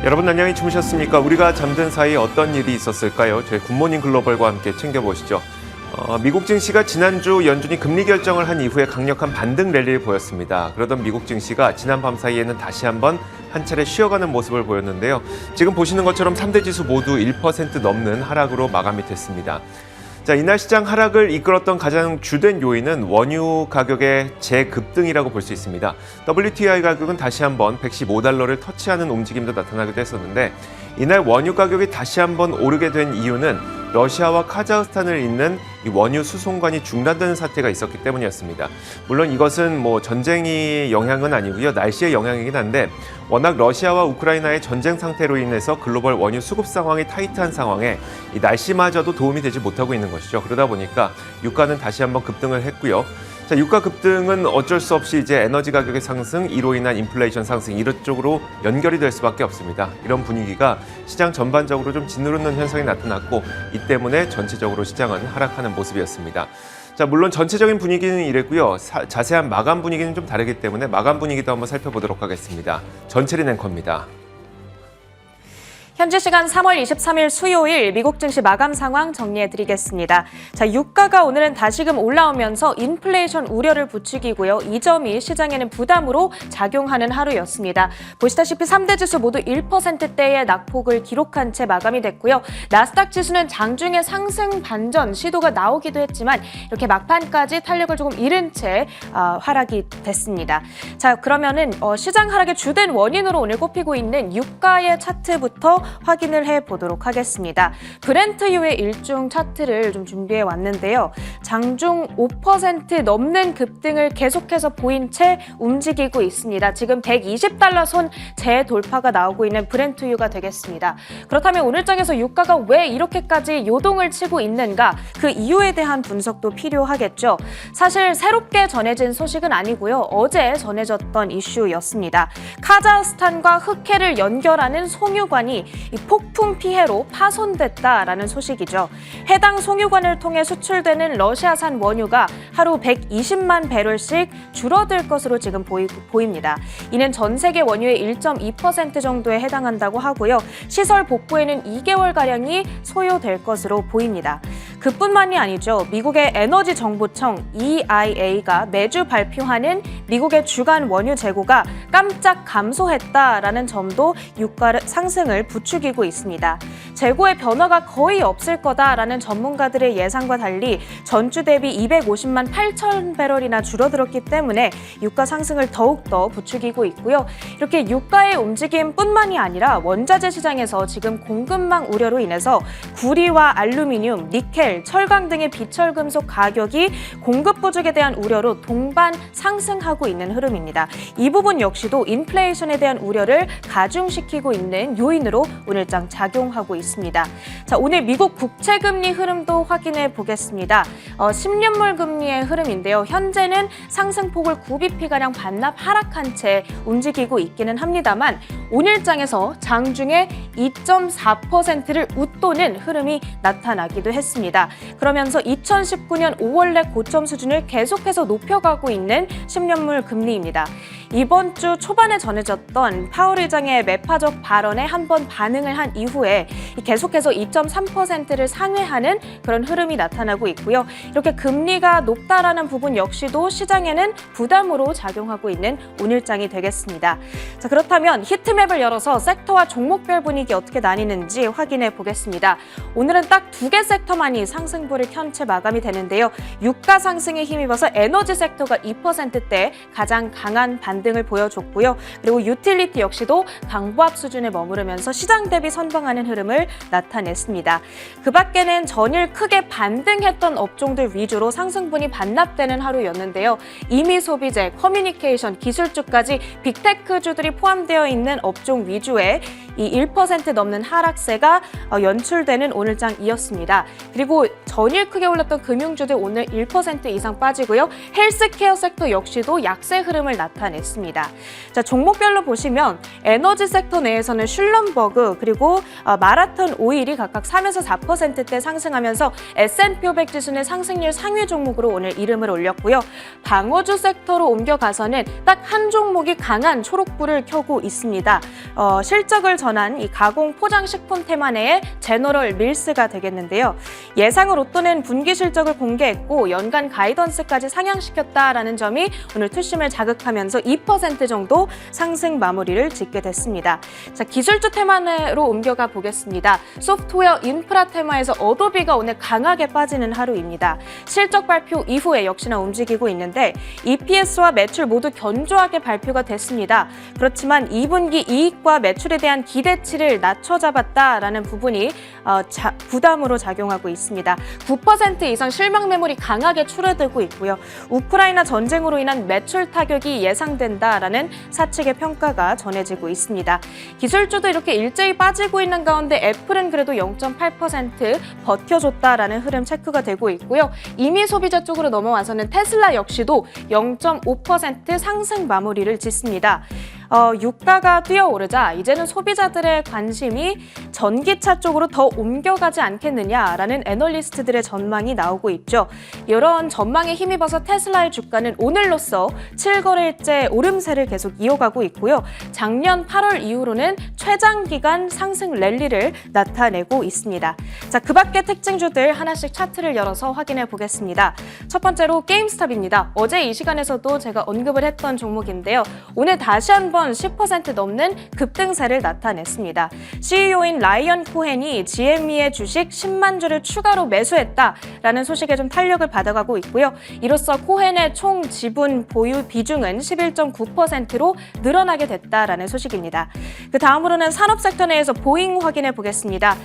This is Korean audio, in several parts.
여러분 안녕히 주무셨습니까? 우리가 잠든 사이 어떤 일이 있었을까요? 저희 굿모닝 글로벌과 함께 챙겨보시죠. 미국 증시가 지난주 연준이 금리 결정을 한 이후에 강력한 반등 랠리를 보였습니다. 그러던 미국 증시가 지난 밤 사이에는 다시 한번 한 차례 쉬어가는 모습을 보였는데요. 지금 보시는 것처럼 3대 지수 모두 1% 넘는 하락으로 마감이 됐습니다. 자, 이날 시장 하락을 이끌었던 가장 주된 요인은 원유 가격의 재급등이라고 볼 수 있습니다. WTI 가격은 다시 한번 $115를 터치하는 움직임도 나타나기도 했었는데 이날 원유 가격이 다시 한번 오르게 된 이유는 러시아와 카자흐스탄을 잇는 이 원유 수송관이 중단되는 사태가 있었기 때문이었습니다. 물론 이것은 전쟁이 영향은 아니고요. 날씨의 영향이긴 한데 워낙 러시아와 우크라이나의 전쟁 상태로 인해서 글로벌 원유 수급 상황이 타이트한 상황에 이 날씨마저도 도움이 되지 못하고 있는 것이죠. 그러다 보니까 유가는 다시 한번 급등을 했고요. 자, 유가 급등은 어쩔 수 없이 이제 에너지 가격의 상승, 이로 인한 인플레이션 상승 이런 쪽으로 연결이 될 수밖에 없습니다. 이런 분위기가 시장 전반적으로 좀 짓누르는 현상이 나타났고 이 때문에 전체적으로 시장은 하락하는 모습이었습니다. 자, 물론 전체적인 분위기는 이랬고요. 자세한 마감 분위기는 좀 다르기 때문에 마감 분위기도 한번 살펴보도록 하겠습니다. 전체린 앵커입니다. 현지 시간 3월 23일 수요일 미국 증시 마감 상황 정리해드리겠습니다. 자, 유가가 오늘은 다시금 올라오면서 인플레이션 우려를 부추기고요. 이 점이 시장에는 부담으로 작용하는 하루였습니다. 보시다시피 3대 지수 모두 1%대의 낙폭을 기록한 채 마감이 됐고요. 나스닥 지수는 장중에 상승 반전 시도가 나오기도 했지만 이렇게 막판까지 탄력을 조금 잃은 채 하락이 됐습니다. 자, 그러면은 시장 하락의 주된 원인으로 오늘 꼽히고 있는 유가의 차트부터 확인을 해보도록 하겠습니다. 브렌트유의 일중 차트를 좀 준비해 왔는데요. 장중 5% 넘는 급등을 계속해서 보인 채 움직이고 있습니다. 지금 $120 선 재돌파가 나오고 있는 브렌트유가 되겠습니다. 그렇다면 오늘장에서 유가가 왜 이렇게까지 요동을 치고 있는가? 그 이유에 대한 분석도 필요하겠죠. 사실 새롭게 전해진 소식은 아니고요. 어제 전해졌던 이슈였습니다. 카자흐스탄과 흑해를 연결하는 송유관이 이 폭풍 피해로 파손됐다라는 소식이죠. 해당 송유관을 통해 수출되는 러시아산 원유가 하루 120만 배럴씩 줄어들 것으로 지금 보입니다. 이는 전 세계 원유의 1.2% 정도에 해당한다고 하고요. 시설 복구에는 2개월가량이 소요될 것으로 보입니다. 그뿐만이 아니죠. 미국의 에너지 정보청 EIA가 매주 발표하는 미국의 주간 원유 재고가 깜짝 감소했다라는 점도 유가 상승을 부추기고 있습니다. 재고의 변화가 거의 없을 거다라는 전문가들의 예상과 달리 전주 대비 250만 8천 배럴이나 줄어들었기 때문에 유가 상승을 더욱더 부추기고 있고요. 이렇게 유가의 움직임뿐만이 아니라 원자재 시장에서 지금 공급망 우려로 인해서 구리와 알루미늄, 니켈, 철강 등의 비철금속 가격이 공급 부족에 대한 우려로 동반 상승하고 있는 흐름입니다. 이 부분 역시도 인플레이션에 대한 우려를 가중시키고 있는 요인으로 오늘장 작용하고 있습니다. 자, 오늘 미국 국채금리 흐름도 확인해 보겠습니다. 10년물 금리의 흐름인데요. 현재는 상승폭을 9bp가량 반납 하락한 채 움직이고 있기는 합니다만 오늘장에서 장중에 2.4%를 웃도는 흐름이 나타나기도 했습니다. 그러면서 2019년 5월 내 고점 수준을 계속해서 높여가고 있는 10년물 금리입니다. 이번 주 초반에 전해졌던 파월 의장의 매파적 발언에 한번 반응을 한 이후에 계속해서 2.3%를 상회하는 그런 흐름이 나타나고 있고요. 이렇게 금리가 높다라는 부분 역시도 시장에는 부담으로 작용하고 있는 오늘장이 되겠습니다. 자, 그렇다면 히트맵을 열어서 섹터와 종목별 분위기 어떻게 나뉘는지 확인해 보겠습니다. 오늘은 딱 2개 섹터만이 상승부를 켠 채 마감이 되는데요. 유가 상승에 힘입어서 에너지 섹터가 2%대 가장 강한 반등을 보여줬고요. 그리고 유틸리티 역시도 강보합 수준에 머무르면서 시장 대비 선방하는 흐름을 나타냈습니다. 그 밖에는 전일 크게 반등했던 업종들 위주로 상승분이 반납되는 하루였는데요. 이미 소비재, 커뮤니케이션, 기술주까지 빅테크주들이 포함되어 있는 업종 위주의 이 1% 넘는 하락세가 연출되는 오늘장이었습니다. 그리고 전일 크게 올랐던 금융주들 오늘 1% 이상 빠지고요. 헬스케어 섹터 역시도 약세 흐름을 나타냈습니다. 있습니다. 자, 종목별로 보시면 에너지 섹터 내에서는 슐럼버그 그리고 마라톤 오일이 각각 3에서 4%대 상승하면서 S&P 500 지수는 상승률 상위 종목으로 오늘 이름을 올렸고요. 방어주 섹터로 옮겨가서는 딱 한 종목이 강한 초록불을 켜고 있습니다. 실적을 전한 이 가공 포장식품 테마내의 제너럴 밀스가 되겠는데요. 예상을 웃도는 분기 실적을 공개했고 연간 가이던스까지 상향시켰다라는 점이 오늘 투심을 자극하면서 2% 정도 상승 마무리를 짓게 됐습니다. 자, 기술주 테마내로 옮겨가 보겠습니다. 소프트웨어 인프라 테마에서 어도비가 오늘 강하게 빠지는 하루입니다. 실적 발표 이후에 역시나 움직이고 있는데 EPS와 매출 모두 견조하게 발표가 됐습니다. 그렇지만 2분기 이익과 매출에 대한 기대치를 낮춰 잡았다라는 부분이 부담으로 작용하고 있습니다. 9% 이상 실명 매물이 강하게 추려들고 있고요. 우크라이나 전쟁으로 인한 매출 타격이 예상된다라는 사측의 평가가 전해지고 있습니다. 기술주도 이렇게 일제히 빠지고 있는 가운데 애플은 그래도 0.8% 버텨줬다라는 흐름 체크가 되고 있고요. 이미 소비자 쪽으로 넘어와서는 테슬라 역시도 0.5% 상승 마무리를 짓습니다. 유가가 뛰어오르자 이제는 소비자들의 관심이 전기차 쪽으로 더 옮겨가지 않겠느냐라는 애널리스트들의 전망이 나오고 있죠. 이런 전망에 힘입어서 테슬라의 주가는 오늘로써 7거래일째 오름세를 계속 이어가고 있고요. 작년 8월 이후로는 최장기간 상승 랠리를 나타내고 있습니다. 자, 그 밖의 특징주들 하나씩 차트를 열어서 확인해 보겠습니다. 첫 번째로 게임스탑입니다. 어제 이 시간에서도 제가 언급을 했던 종목인데요. 오늘 다시 한번 10% 넘는 급등세를 나타냈습니다. CEO인 라이언 코헨이 GME의 주식 10만 주를 추가로 매수했다라는 소식에 좀 탄력을 받아가고 있고요. 이로써 코헨의 총 지분 보유 비중은 11.9%로 늘어나게 됐다라는 소식입니다. 그 다음으로는 산업 sek터 내에서 보잉 확인해 보겠습니다.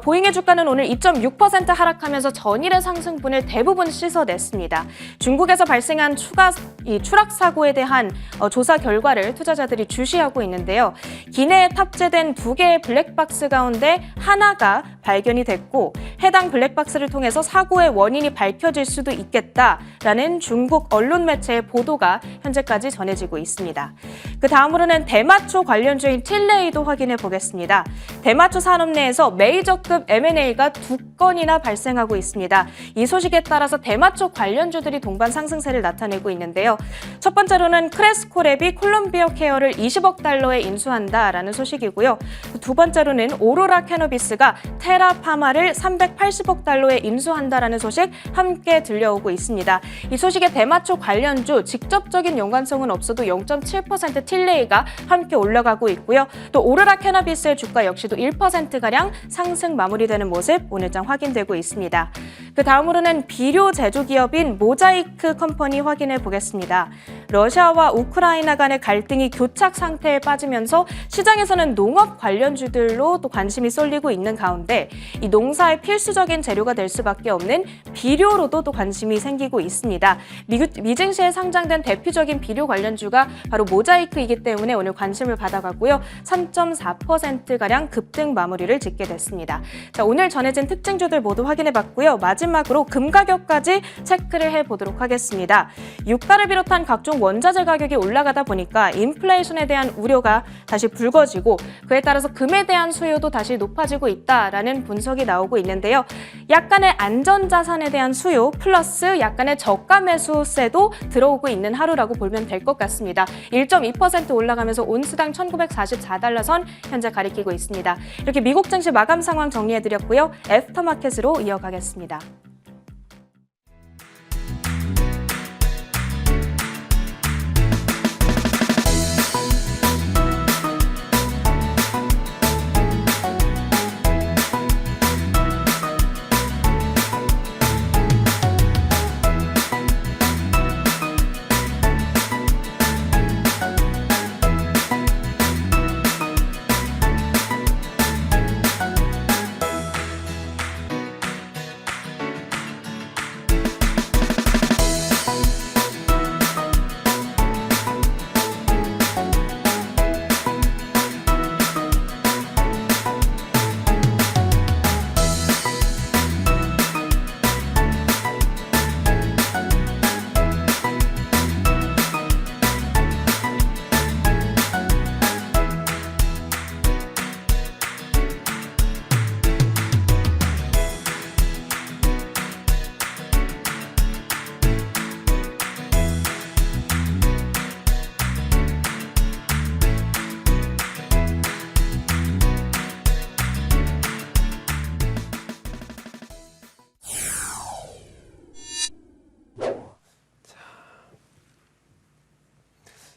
보잉의 주가는 오늘 2.6% 하락하면서 전일의 상승분을 대부분 씻어냈습니다. 중국에서 발생한 추락 사고에 대한 조사 결과를 투자자들이 주시하고 있는데요. 기내에 탑재된 2개의 블랙박스 가운데 하나가 발견이 됐고 해당 블랙박스를 통해서 사고의 원인이 밝혀질 수도 있겠다라는 중국 언론 매체의 보도가 현재까지 전해지고 있습니다. 그 다음으로는 대마초 관련주인 틸레이도 확인해 보겠습니다. 대마초 산업 내에서 메이저급 M&A가 2건이나 발생하고 있습니다. 이 소식에 따라서 대마초 관련주들이 동반 상승세를 나타내고 있는데요. 첫 번째로는 크레스코랩이 콜롬비아 케어를 20억 달러에 인수한다라는 소식이고요. 두 번째로는 오로라 캐너비스가 테라파마를 380억 달러에 인수한다라는 소식 함께 들려오고 있습니다. 이 소식에 대마초 관련주 직접적인 연관성은 없어도 0.7% 틸레이가 함께 올라가고 있고요. 또 오로라 캐너비스의 주가 역시도 1%가량 상승 마무리되는 모습 오늘장 확인되고 있습니다. 그 다음으로는 비료 제조 기업인 모자이크 컴퍼니 확인해 보겠습니다. 러시아와 우크라이나 간의 갈등이 교착 상태에 빠지면서 시장에서는 농업 관련주들로 또 관심이 쏠리고 있는 가운데 이 농사의 필수적인 재료가 될 수밖에 없는 비료로도 또 관심이 생기고 있습니다. 미증시에 상장된 대표적인 비료 관련주가 바로 모자이크이기 때문에 오늘 관심을 받아가고요. 3.4%가량 급등 마무리를 짓게 됐습니다. 자, 오늘 전해진 특징주들 모두 확인해봤고요. 마지막으로 금 가격까지 체크를 해보도록 하겠습니다. 유가를 비롯한 각종 원자재 가격이 올라가다 보니까 인플레이션에 대한 우려가 다시 불거지고 그에 따라서 금에 대한 수요도 다시 높아지고 있다라는 분석이 나오고 있는데요. 약간의 안전자산에 대한 수요 플러스 약간의 저가 매수세도 들어오고 있는 하루라고 보면 될 것 같습니다. 1.2% 올라가면서 온스당 1944달러 선 현재 가리키고 있습니다. 이렇게 미국 증시 마감 상황 정리해드렸고요. 애프터마켓으로 이어가겠습니다.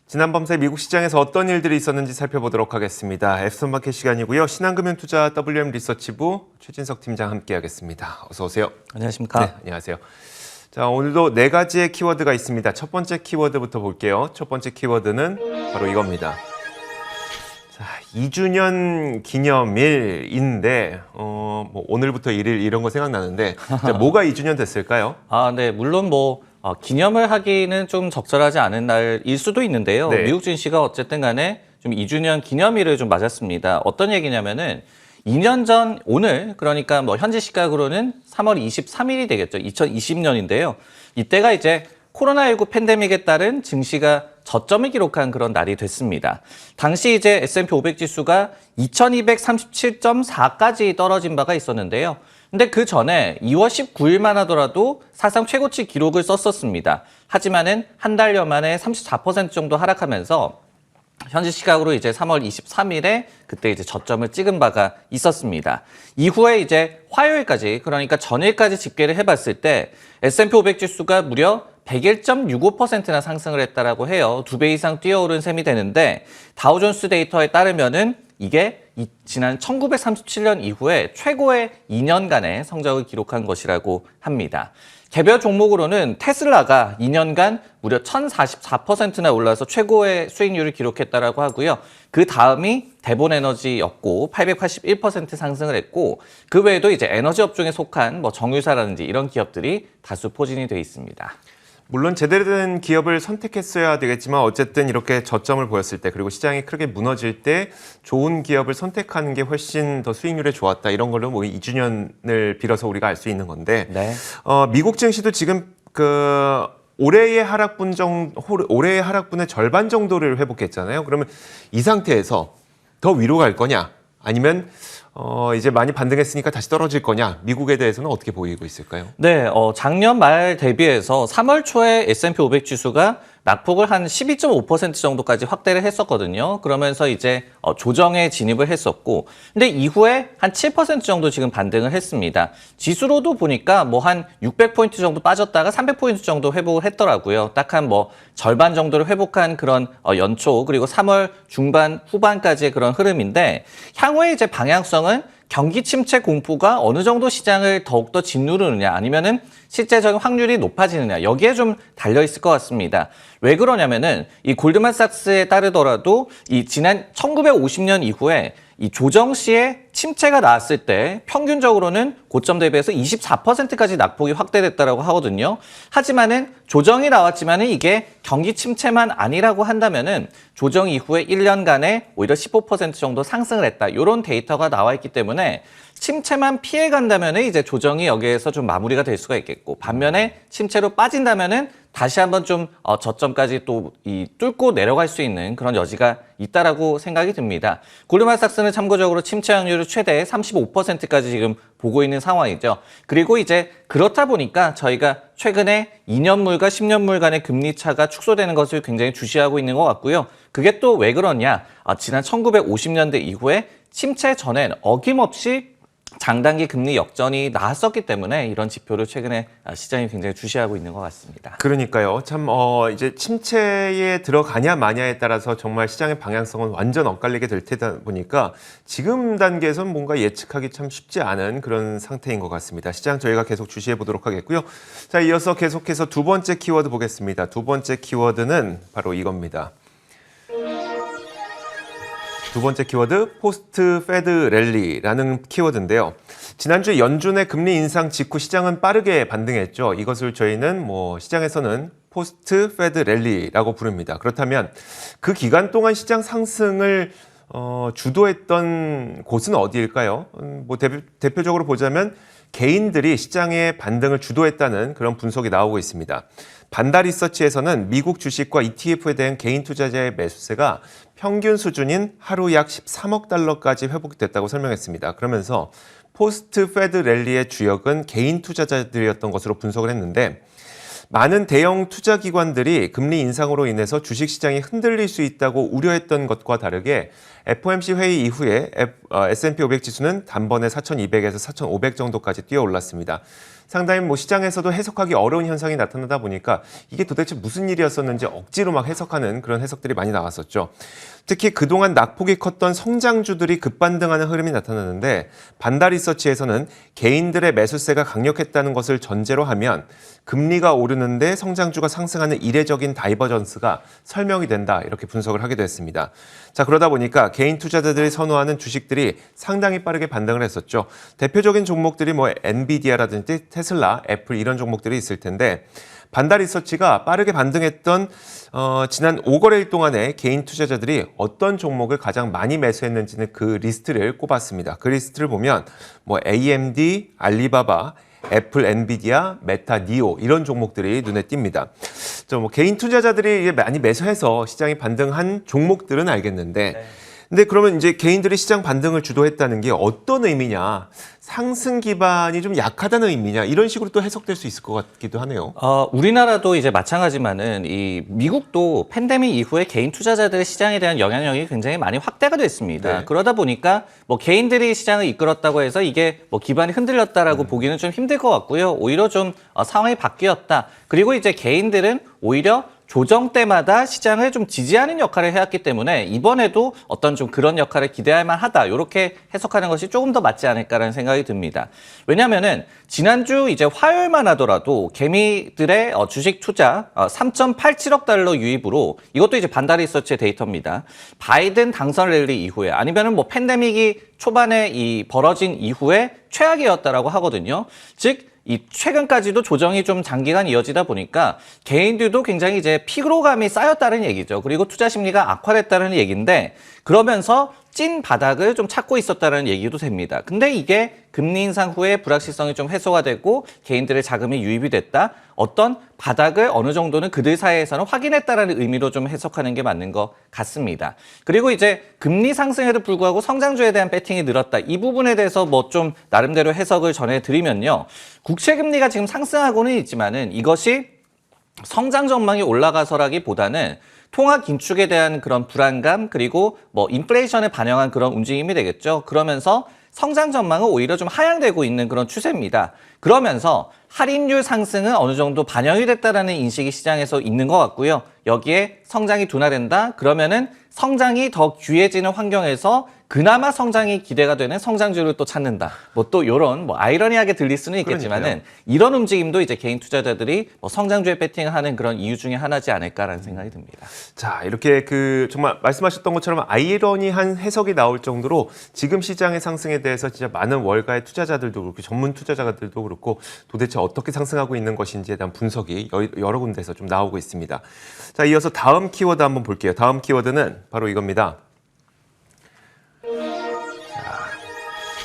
지난 밤새 미국 시장에서 어떤 일들이 있었는지 살펴보도록 하겠습니다. 애프터마켓 시간이고요. 신한금융투자 WM 리서치부 최진석 팀장 함께하겠습니다. 어서 오세요. 안녕하십니까? 네, 안녕하세요. 자, 오늘도 네 가지의 키워드가 있습니다. 첫 번째 키워드부터 볼게요. 첫 번째 키워드는 바로 이겁니다. 자, 2주년 기념일인데 뭐 오늘부터 1일 이런 거 생각나는데 자, 뭐가 2주년 됐을까요? 네, 물론 기념을 하기는 좀 적절하지 않은 날일 수도 있는데요. 네. 미국 증시가 어쨌든 간에 좀 2주년 기념일을 좀 맞았습니다. 어떤 얘기냐면은 2년 전 오늘, 그러니까 현지 시각으로는 3월 23일이 되겠죠. 2020년인데요. 이때가 이제 코로나19 팬데믹에 따른 증시가 저점을 기록한 그런 날이 됐습니다. 당시 이제 S&P 500 지수가 2237.4까지 떨어진 바가 있었는데요. 근데 그 전에 2월 19일만 하더라도 사상 최고치 기록을 썼었습니다. 하지만은 한 달여 만에 34% 정도 하락하면서 현지 시각으로 이제 3월 23일에 그때 이제 저점을 찍은 바가 있었습니다. 이후에 이제 화요일까지, 그러니까 전일까지 집계를 해봤을 때 S&P 500 지수가 무려 101.65%나 상승을 했다라고 해요. 2배 이상 뛰어오른 셈이 되는데 다우존스 데이터에 따르면은 이게 지난 1937년 이후에 최고의 2년간의 성적을 기록한 것이라고 합니다. 개별 종목으로는 테슬라가 2년간 무려 1044%나 올라서 최고의 수익률을 기록했다라고 하고요. 그 다음이 대본에너지였고 881% 상승을 했고, 그 외에도 이제 에너지 업종에 속한 정유사라든지 이런 기업들이 다수 포진이 돼 있습니다. 물론 제대로 된 기업을 선택했어야 되겠지만 어쨌든 이렇게 저점을 보였을 때, 그리고 시장이 크게 무너질 때 좋은 기업을 선택하는 게 훨씬 더 수익률에 좋았다. 이런 걸로 2주년을 빌어서 우리가 알 수 있는 건데, 네. 미국 증시도 지금 올해의 하락분의 절반 정도를 회복했잖아요. 그러면 이 상태에서 더 위로 갈 거냐, 아니면 이제 많이 반등했으니까 다시 떨어질 거냐, 미국에 대해서는 어떻게 보이고 있을까요? 네, 작년 말 대비해서 3월 초에 S&P 500 지수가 낙폭을 한 12.5% 정도까지 확대를 했었거든요. 그러면서 이제 조정에 진입을 했었고, 근데 이후에 한 7% 정도 지금 반등을 했습니다. 지수로도 보니까 한 600포인트 정도 빠졌다가 300포인트 정도 회복을 했더라고요. 딱 한 절반 정도를 회복한 그런 연초, 그리고 3월 중반 후반까지의 그런 흐름인데, 향후에 이제 방향성은 경기 침체 공포가 어느 정도 시장을 더욱더 짓누르느냐, 아니면은 실제적인 확률이 높아지느냐, 여기에 좀 달려 있을 것 같습니다. 왜 그러냐면은 이 골드만삭스에 따르더라도 이 지난 1950년 이후에 이 조정 시에 침체가 나왔을 때 평균적으로는 고점 대비해서 24%까지 낙폭이 확대됐다라고 하거든요. 하지만은 조정이 나왔지만은 이게 경기 침체만 아니라고 한다면은 조정 이후에 1년간에 오히려 15% 정도 상승을 했다. 이런 데이터가 나와 있기 때문에 침체만 피해 간다면은 이제 조정이 여기에서 좀 마무리가 될 수가 있겠고, 반면에 침체로 빠진다면은 다시 한번 좀 저점까지 또 뚫고 내려갈 수 있는 그런 여지가 있다라고 생각이 듭니다. 골드만삭스는 참고적으로 침체 확률을 최대 35%까지 지금 보고 있는 상황이죠. 그리고 이제 그렇다 보니까 저희가 최근에 2년물과 10년물 간의 금리 차가 축소되는 것을 굉장히 주시하고 있는 것 같고요. 그게 또 왜 그러냐? 지난 1950년대 이후에 침체 전엔 어김없이 장단기 금리 역전이 나왔었기 때문에 이런 지표를 최근에 시장이 굉장히 주시하고 있는 것 같습니다. 그러니까요. 참 이제 침체에 들어가냐 마냐에 따라서 정말 시장의 방향성은 완전 엇갈리게 될 테다 보니까 지금 단계에서는 뭔가 예측하기 참 쉽지 않은 그런 상태인 것 같습니다. 시장 저희가 계속 주시해 보도록 하겠고요. 자, 이어서 계속해서 두 번째 키워드 보겠습니다. 두 번째 키워드는 바로 이겁니다. 두 번째 키워드, 포스트 페드 랠리라는 키워드인데요. 지난주 연준의 금리 인상 직후 시장은 빠르게 반등했죠. 이것을 저희는 시장에서는 포스트 페드 랠리라고 부릅니다. 그렇다면 그 기간 동안 시장 상승을 주도했던 곳은 어디일까요? 대표적으로 보자면 개인들이 시장의 반등을 주도했다는 그런 분석이 나오고 있습니다. 반다 리서치에서는 미국 주식과 ETF에 대한 개인 투자자의 매수세가 평균 수준인 하루 약 13억 달러까지 회복됐다고 설명했습니다. 그러면서 포스트 페드 랠리의 주역은 개인 투자자들이었던 것으로 분석을 했는데, 많은 대형 투자 기관들이 금리 인상으로 인해서 주식시장이 흔들릴 수 있다고 우려했던 것과 다르게 FOMC 회의 이후에 S&P 500 지수는 단번에 4,200에서 4,500 정도까지 뛰어 올랐습니다. 상당히 시장에서도 해석하기 어려운 현상이 나타나다 보니까 이게 도대체 무슨 일이었었는지 억지로 막 해석하는 그런 해석들이 많이 나왔었죠. 특히 그동안 낙폭이 컸던 성장주들이 급반등하는 흐름이 나타나는데 반다 리서치에서는 개인들의 매수세가 강력했다는 것을 전제로 하면 금리가 오르는데 성장주가 상승하는 이례적인 다이버전스가 설명이 된다 이렇게 분석을 하기도 했습니다. 자, 그러다 보니까 개인 투자자들이 선호하는 주식들이 상당히 빠르게 반등을 했었죠. 대표적인 종목들이 엔비디아라든지 테슬라, 애플 이런 종목들이 있을 텐데 반다 리서치가 빠르게 반등했던 지난 5거래일 동안에 개인 투자자들이 어떤 종목을 가장 많이 매수했는지는 그 리스트를 꼽았습니다. 그 리스트를 보면 AMD, 알리바바, 애플, 엔비디아, 메타, 니오 이런 종목들이 눈에 띕니다. 개인 투자자들이 많이 매수해서 시장이 반등한 종목들은 알겠는데 근데 그러면 이제 개인들이 시장 반등을 주도했다는 게 어떤 의미냐? 상승 기반이 좀 약하다는 의미냐? 이런 식으로 또 해석될 수 있을 것 같기도 하네요. 우리나라도 이제 마찬가지만은 이 미국도 팬데믹 이후에 개인 투자자들의 시장에 대한 영향력이 굉장히 많이 확대가 됐습니다. 네. 그러다 보니까 개인들이 시장을 이끌었다고 해서 이게 기반이 흔들렸다라고 보기는 좀 힘들 것 같고요. 오히려 좀 상황이 바뀌었다. 그리고 이제 개인들은 오히려 조정 때마다 시장을 좀 지지하는 역할을 해왔기 때문에 이번에도 어떤 좀 그런 역할을 기대할 만하다. 이렇게 해석하는 것이 조금 더 맞지 않을까라는 생각이 듭니다. 왜냐하면은 지난주 이제 화요일만 하더라도 개미들의 주식 투자 3.87억 달러 유입으로 이것도 이제 반다 리서치의 데이터입니다. 바이든 당선 랠리 이후에 아니면은 팬데믹이 초반에 이 벌어진 이후에 최악이었다라고 하거든요. 즉 이 최근까지도 조정이 좀 장기간 이어지다 보니까 개인들도 굉장히 이제 피로감이 쌓였다는 얘기죠. 그리고 투자 심리가 악화됐다는 얘기인데 그러면서 찐 바닥을 좀 찾고 있었다는 얘기도 됩니다. 근데 이게 금리 인상 후에 불확실성이 좀 해소가 되고 개인들의 자금이 유입이 됐다. 어떤 바닥을 어느 정도는 그들 사이에서는 확인했다라는 의미로 좀 해석하는 게 맞는 것 같습니다. 그리고 이제 금리 상승에도 불구하고 성장주에 대한 배팅이 늘었다. 이 부분에 대해서 좀 나름대로 해석을 전해드리면요. 국채 금리가 지금 상승하고는 있지만은 이것이 성장 전망이 올라가서라기보다는 통화 긴축에 대한 그런 불안감 그리고 인플레이션에 반영한 그런 움직임이 되겠죠. 그러면서 성장 전망은 오히려 좀 하향되고 있는 그런 추세입니다. 그러면서 할인율 상승은 어느 정도 반영이 됐다라는 인식이 시장에서 있는 것 같고요. 여기에 성장이 둔화된다? 그러면은 성장이 더 귀해지는 환경에서 그나마 성장이 기대가 되는 성장주를 또 찾는다. 또 이런 아이러니하게 들릴 수는 있겠지만은 그러니까요. 이런 움직임도 이제 개인 투자자들이 성장주에 배팅을 하는 그런 이유 중에 하나지 않을까라는 생각이 듭니다. 자, 이렇게 정말 말씀하셨던 것처럼 아이러니한 해석이 나올 정도로 지금 시장의 상승에 대해서 진짜 많은 월가의 투자자들도 그렇고 전문 투자자들도 그렇고 도대체 어떻게 상승하고 있는 것인지에 대한 분석이 여러 군데서 좀 나오고 있습니다. 자, 이어서 다음 키워드 한번 볼게요. 다음 키워드는 바로 이겁니다.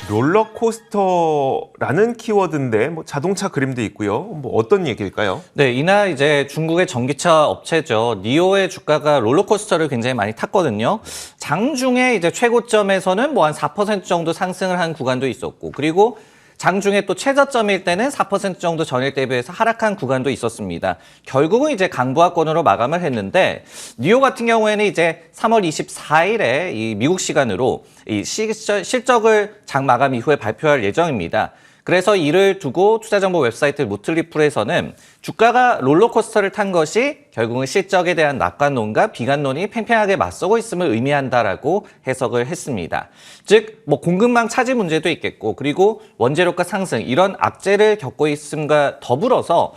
롤러코스터라는 키워드인데 자동차 그림도 있고요. 어떤 얘기일까요? 네, 이날 이제 중국의 전기차 업체죠. 니오의 주가가 롤러코스터를 굉장히 많이 탔거든요. 장중에 이제 최고점에서는 한 4% 정도 상승을 한 구간도 있었고, 그리고 장중에 또 최저점일 때는 4% 정도 전일 대비해서 하락한 구간도 있었습니다. 결국은 이제 강보합권으로 마감을 했는데 니오 같은 경우에는 이제 3월 24일에 이 미국 시간으로 이 실적을 장 마감 이후에 발표할 예정입니다. 그래서 이를 두고 투자정보 웹사이트 무틀리풀에서는 주가가 롤러코스터를 탄 것이 결국은 실적에 대한 낙관론과 비관론이 팽팽하게 맞서고 있음을 의미한다라고 해석을 했습니다. 즉, 공급망 차질 문제도 있겠고, 그리고 원재료가 상승, 이런 악재를 겪고 있음과 더불어서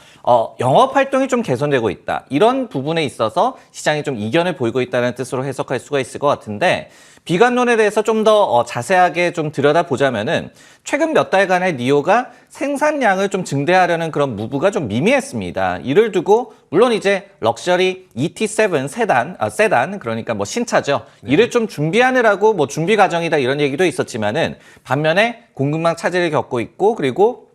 영업 활동이 좀 개선되고 있다. 이런 부분에 있어서 시장이 좀 이견을 보이고 있다는 뜻으로 해석할 수가 있을 것 같은데, 비관론에 대해서 좀 더 자세하게 좀 들여다보자면은 최근 몇 달간의 니오가 생산량을 좀 증대하려는 그런 무브가 좀 미미했습니다. 이를 두고 물론 이제 럭셔리 ET7 세단 그러니까 신차죠. 이를 좀 준비하느라고 준비 과정이다 이런 얘기도 있었지만은 반면에 공급망 차질을 겪고 있고 그리고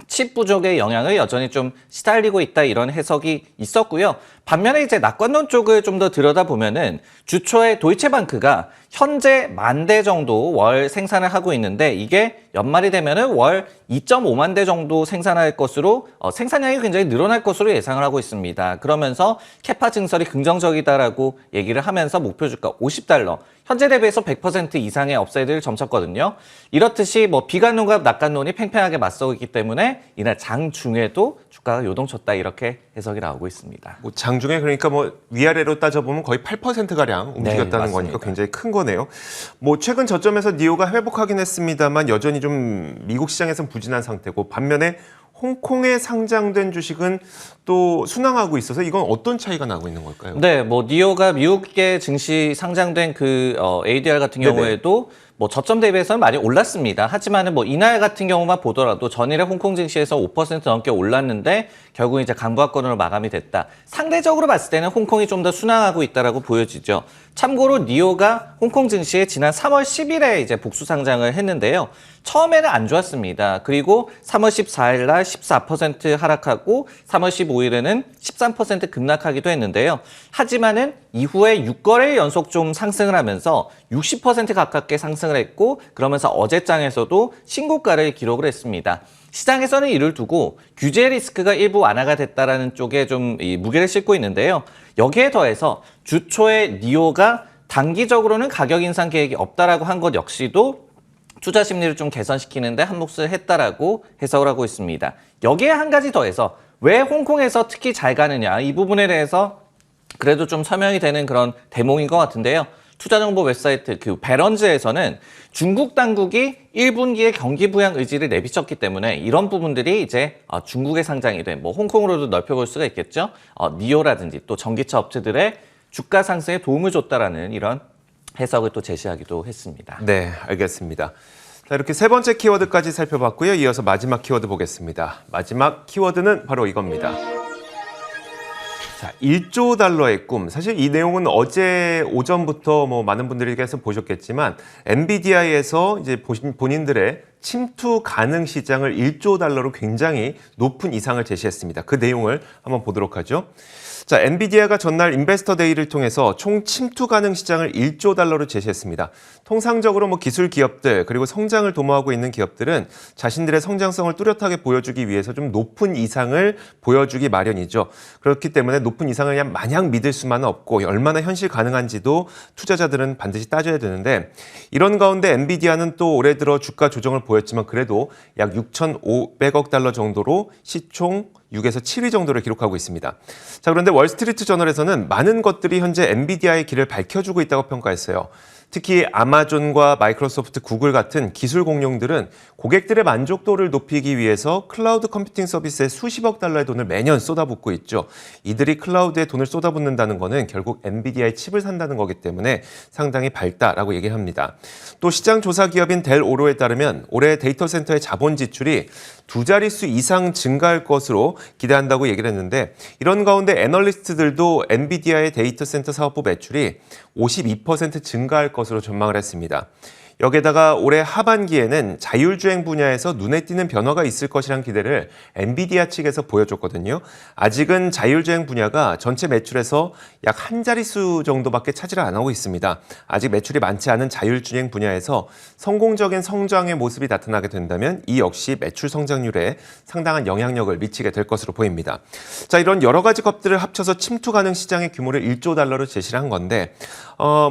칩 부족의 영향을 여전히 좀 시달리고 있다 이런 해석이 있었고요. 반면에 이제 낙관론 쪽을 좀 더 들여다보면은 주초에 도이체방크가 현재 10,000대 정도 월 생산을 하고 있는데 이게 연말이 되면은 월 2.5만 대 정도 생산할 것으로 생산량이 굉장히 늘어날 것으로 예상을 하고 있습니다. 그러면서 캐파 증설이 긍정적이다라고 얘기를 하면서 목표 주가 $50, 현재 대비해서 100% 이상의 업사이드를 점쳤거든요. 이렇듯이 뭐 비관론과 낙관론이 팽팽하게 맞서고 있기 때문에 이날 장중에도 주가가 요동쳤다 이렇게 해석이 나오고 있습니다. 뭐 장중에 그러니까 뭐 위아래로 따져보면 거의 8%가량 움직였다는 네, 거니까 맞습니다. 굉장히 큰 거네요. 뭐 최근 저점에서 니오가 회복하긴 했습니다만 여전히 좀 미국 시장에서는 부진한 상태고 반면에 홍콩에 상장된 주식은 또 순항하고 있어서 이건 어떤 차이가 나고 있는 걸까요? 네, 뭐 니오가 미국계 증시 상장된 그 ADR 같은 네네. 경우에도 뭐 저점 대비해서는 많이 올랐습니다. 하지만은 뭐 이날 같은 경우만 보더라도 전일에 홍콩 증시에서 5% 넘게 올랐는데 결국 이제 강보합권으로 마감이 됐다. 상대적으로 봤을 때는 홍콩이 좀 더 순항하고 있다라고 보여지죠. 참고로 니오가 홍콩 증시에 지난 3월 10일에 이제 복수 상장을 했는데요. 처음에는 안 좋았습니다. 그리고 3월 14일 날 14% 하락하고 3월 15일에는 13% 급락하기도 했는데요. 하지만은 이후에 6거래 연속 좀 상승을 하면서 60% 가깝게 상승을 했고 그러면서 어제장에서도 신고가를 기록을 했습니다. 시장에서는 이를 두고 규제 리스크가 일부 완화가 됐다라는 쪽에 좀 무게를 싣고 있는데요. 여기에 더해서 주초에 니오가 단기적으로는 가격 인상 계획이 없다라고 한 것 역시도 투자 심리를 좀 개선시키는데 한 몫을 했다라고 해석을 하고 있습니다. 여기에 한 가지 더해서 왜 홍콩에서 특히 잘 가느냐 이 부분에 대해서 그래도 좀 설명이 되는 그런 대목인 것 같은데요. 투자정보 웹사이트 그 베런즈에서는 중국 당국이 1분기에 경기 부양 의지를 내비쳤기 때문에 이런 부분들이 이제 중국에 상장이 된 뭐 홍콩으로도 넓혀볼 수가 있겠죠. 니오라든지 또 전기차 업체들의 주가 상승에 도움을 줬다라는 이런 해석을 또 제시하기도 했습니다. 네, 알겠습니다. 자, 이렇게 세 번째 키워드까지 살펴봤고요. 이어서 마지막 키워드 보겠습니다. 마지막 키워드는 바로 이겁니다. 자, 1조 달러의 꿈. 사실 이 내용은 어제 오전부터 뭐 많은 분들이 계속 보셨겠지만 엔비디아에서 이제 본인들의 침투 가능 시장을 1조 달러로 굉장히 높은 이상을 제시했습니다. 그 내용을 한번 보도록 하죠. 자, 엔비디아가 전날 인베스터 데이를 통해서 총 침투 가능 시장을 1조 달러로 제시했습니다. 통상적으로 뭐 기술 기업들 그리고 성장을 도모하고 있는 기업들은 자신들의 성장성을 뚜렷하게 보여주기 위해서 좀 높은 이상을 보여주기 마련이죠. 그렇기 때문에 높은 이상을 그냥 마냥 믿을 수만은 없고 얼마나 현실 가능한지도 투자자들은 반드시 따져야 되는데 이런 가운데 엔비디아는 또 올해 들어 주가 조정을 보였지만 그래도 약 6,500억 달러 정도로 시총 6에서 7위 정도를 기록하고 있습니다. 자, 그런데 월스트리트 저널에서는 많은 것들이 현재 엔비디아의 길을 밝혀주고 있다고 평가했어요. 특히 아마존과 마이크로소프트, 구글 같은 기술 공룡들은 고객들의 만족도를 높이기 위해서 클라우드 컴퓨팅 서비스에 수십억 달러의 돈을 매년 쏟아붓고 있죠. 이들이 클라우드에 돈을 쏟아붓는다는 거는 결국 엔비디아의 칩을 산다는 거기 때문에 상당히 밝다라고 얘기합니다. 또 시장 조사 기업인 델 오로에 따르면 올해 데이터 센터의 자본 지출이 2자릿수 이상 증가할 것으로 기대한다고 얘기를 했는데 이런 가운데 애널리스트들도 엔비디아의 데이터 센터 사업부 매출이 52% 증가할 것으로 전망을 했습니다. 여기에다가 올해 하반기에는 자율주행 분야에서 눈에 띄는 변화가 있을 것이란 기대를 엔비디아 측에서 보여줬거든요. 아직은 자율주행 분야가 전체 매출에서 약 한 자릿수 정도밖에 차지를 안 하고 있습니다. 아직 매출이 많지 않은 자율주행 분야에서 성공적인 성장의 모습이 나타나게 된다면 이 역시 매출 성장률에 상당한 영향력을 미치게 될 것으로 보입니다. 자, 이런 여러 가지 것들을 합쳐서 침투 가능 시장의 규모를 1조 달러로 제시를 한 건데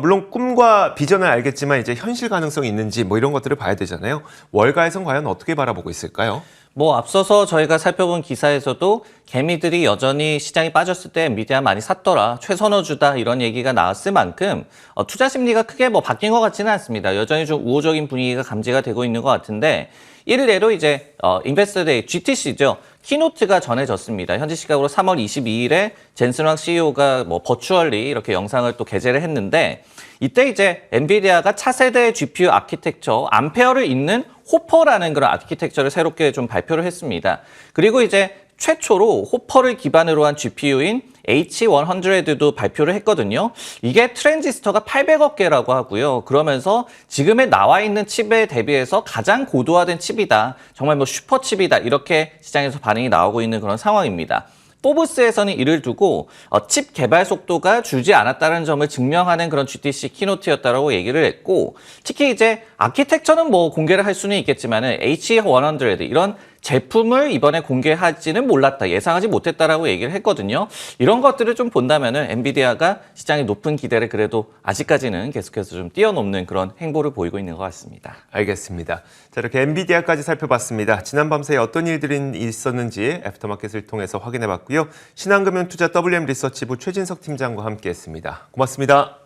물론 꿈과 비전을 알겠지만 이제 현실 가능성이 있는지 뭐 이런 것들을 봐야 되잖아요. 월가에선 과연 어떻게 바라보고 있을까요? 뭐 앞서서 저희가 살펴본 기사에서도 개미들이 여전히 시장이 빠졌을 때 엔비디아 많이 샀더라, 최선호주다 이런 얘기가 나왔을 만큼 투자 심리가 크게 뭐 바뀐 것 같지는 않습니다. 여전히 좀 우호적인 분위기가 감지가 되고 있는 것 같은데 일례로 이제 인베스터 데이 GTC죠. 키노트가 전해졌습니다. 현지 시각으로 3월 22일에 젠슨 황 CEO가 뭐 버추얼리 이렇게 영상을 또 게재를 했는데 이때 이제 엔비디아가 차세대 GPU 아키텍처 암페어를 잇는 호퍼라는 그런 아키텍처를 새롭게 좀 발표를 했습니다. 그리고 이제 최초로 호퍼를 기반으로 한 GPU인 H100도 발표를 했거든요. 이게 트랜지스터가 800억 개라고 하고요. 그러면서 지금에 나와 있는 칩에 대비해서 가장 고도화된 칩이다. 정말 뭐 슈퍼칩이다. 이렇게 시장에서 반응이 나오고 있는 그런 상황입니다. 포브스에서는 이를 두고 칩 개발 속도가 줄지 않았다는 점을 증명하는 그런 GTC 키노트였다라고 얘기를 했고, 특히 이제 아키텍처는 뭐 공개를 할 수는 있겠지만은 H100 이런 제품을 이번에 공개할지는 몰랐다, 예상하지 못했다라고 얘기를 했거든요. 이런 것들을 좀 본다면은 엔비디아가 시장의 높은 기대를 그래도 아직까지는 계속해서 좀 뛰어넘는 그런 행보를 보이고 있는 것 같습니다. 알겠습니다. 자, 이렇게 엔비디아까지 살펴봤습니다. 지난 밤사이 어떤 일들이 있었는지 애프터마켓을 통해서 확인해봤고요. 신한금융투자 WM 리서치부 최진석 팀장과 함께했습니다. 고맙습니다.